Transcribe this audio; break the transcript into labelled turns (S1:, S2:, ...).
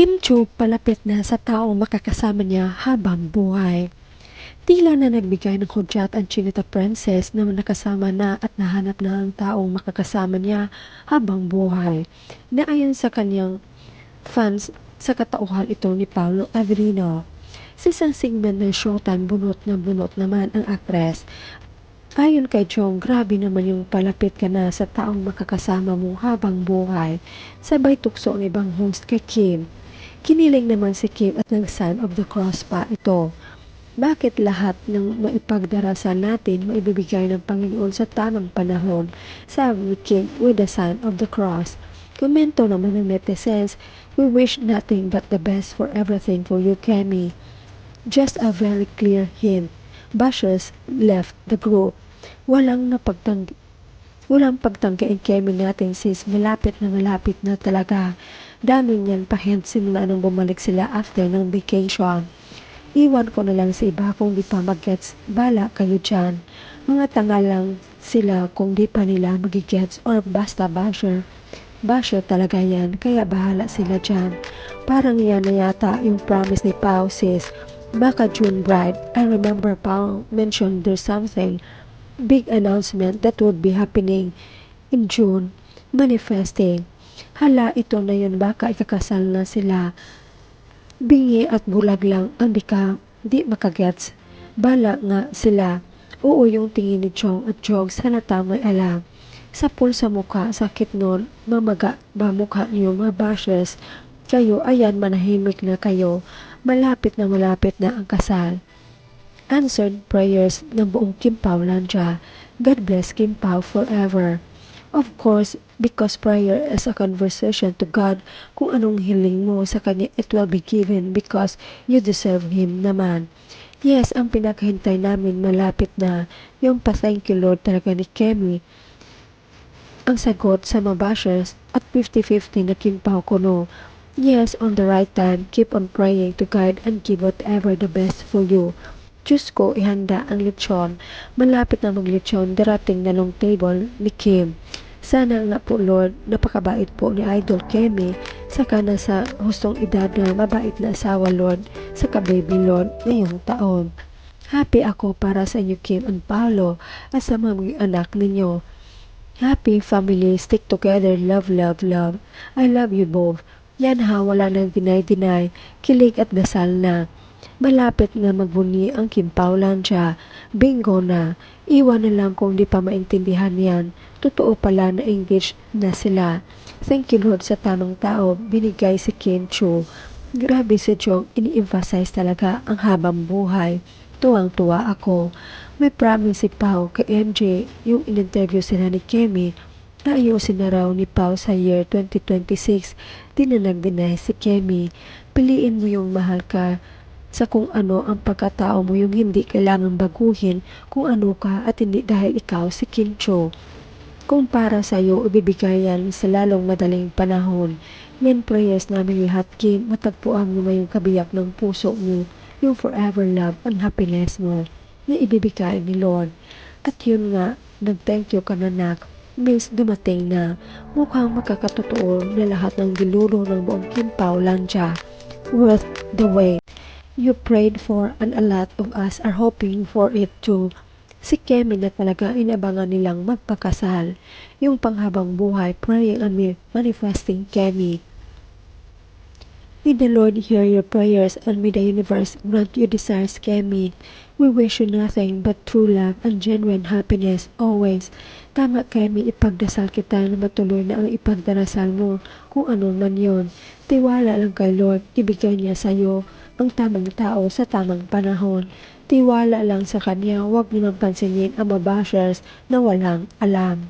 S1: Kim Chu palapit na sa taong makakasama niya habang buhay. Tila na nagbigay ng hudyat ang Chinita Princess na nakasama na at nahanap na ang taong makakasama niya habang buhay, na ayon sa kanyang fans sa katauhan ito ni Paolo Avellino. Sa isang segment ng Showtime, bunot na bunot naman ang aktres. Ayon kay Chong, grabe naman yung palapit ka na sa taong makakasama mo habang buhay. Sabay tukso ang ibang host kay Kim. Kiniling naman si Kim at nag-sign of the cross pa ito. Bakit lahat ng maipagdarasal natin maibibigay ng Panginoon sa tamang panahon? Sabi ni Kim with the sign of the cross. Komento naman ng netizens, we wish nothing but the best for everything for you, Kemi. Just a very clear hint. Bashers left the group. Walang pagtanggi ang Kemi natin sis, malapit na talaga. Dami niyan pa hint simula nang bumalik sila after ng vacation. Iwan ko na lang sa iba kung di pa mag-gets, bala kayo dyan. Mga tanga lang sila kung di pa nila magigets or basta basher. Basher talaga yan, kaya bahala sila dyan. Parang yan na yata yung promise ni Pao sis. Baka June bride. I remember Pao mentioned there's something big announcement that would be happening in June. Manifesting. Hala, ito na yun, baka ikakasal na sila. Bingi at bulag lang ang di makagets. Bala nga sila. Oo yung tingin ni Chong at Jog, sana tamay alam. Sa pulsa mukha, sakit nun, mamaga ba mukha niyo mga bashers? Kayo, ayan, manahimik na kayo. Malapit na ang kasal. Answered prayers ng buong Kim Pao Lanja. God bless Kim Pao forever. Of course, because prayer is a conversation to God, kung anong hiling mo sa Kanya, it will be given because you deserve Him naman. Yes, ang pinaghintay namin malapit na, yung pa-thank you Lord talaga ni Kemi. Ang sagot sa mga bashers at 50-50 na Kim Pao kuno. Yes, on the right time, keep on praying to God and give whatever the best for you. Diyos ko, ihanda ang lechon. Malapit na maglechon, darating na long table ni Kim. Sana nga po Lord, napakabait po ni Idol Kemi, saka na sa hustong edad na mabait na asawa Lord, saka baby Lord ngayong taon. Happy ako para sa inyo Kim and Paolo at sa mga anak ninyo. Happy family, stick together, love, love, love. I love you both. Yan ha, wala nang deny, kilig at dasal na. Malapit na magbunyi ang Kim Pao Lanja. Bingo na. Iwan na lang kung di pa maintindihan yan. Totoo pala na engaged na sila. Thank you Lord sa tamang tao. Binigay si Kim Chu. Grabe si Chong, ini-emphasize talaga ang habang buhay. Tuwang-tuwa ako. May promise si Pao kay MJ yung in-interview sila ni Kemi. Ayusin na raw ni Pao sa year 2026. Di na nag-deny si Kemi. Piliin mo yung mahal ka sa kung ano ang pagkatao mo, yung hindi kailangang baguhin kung ano ka at hindi dahil ikaw si Kim Cho. Kung para sa iyo, ibibigay yan sa lalong madaling panahon. Yan prayers namin lahat Kim, matagpuan mo ngayong kabiyak ng puso mo, yung forever love and happiness mo na ibibigay ni Lord. At yun nga, nag-thank you ka na nak. Means dumating na. Mukhang makakatotoo na lahat ng diluro ng buong Kim Pao Lanja. Worth the wait. You prayed for and a lot of us are hoping for it too. Si Kemi na talaga inabangan nilang magpakasal. Yung panghabang buhay, praying and manifesting Kemi. May the Lord hear your prayers and may the universe grant you desires, Kemi. We wish you nothing but true love and genuine happiness always. Tama Kemi, ipagdasal kita na matuloy na ang ipagdarasal mo kung ano man yon. Tiwala lang kay Lord, ibigay niya sa iyo ang tamang tao sa tamang panahon. Tiwala lang sa Kanya, huwag niyo nang pansinin ang mga bashers na walang alam.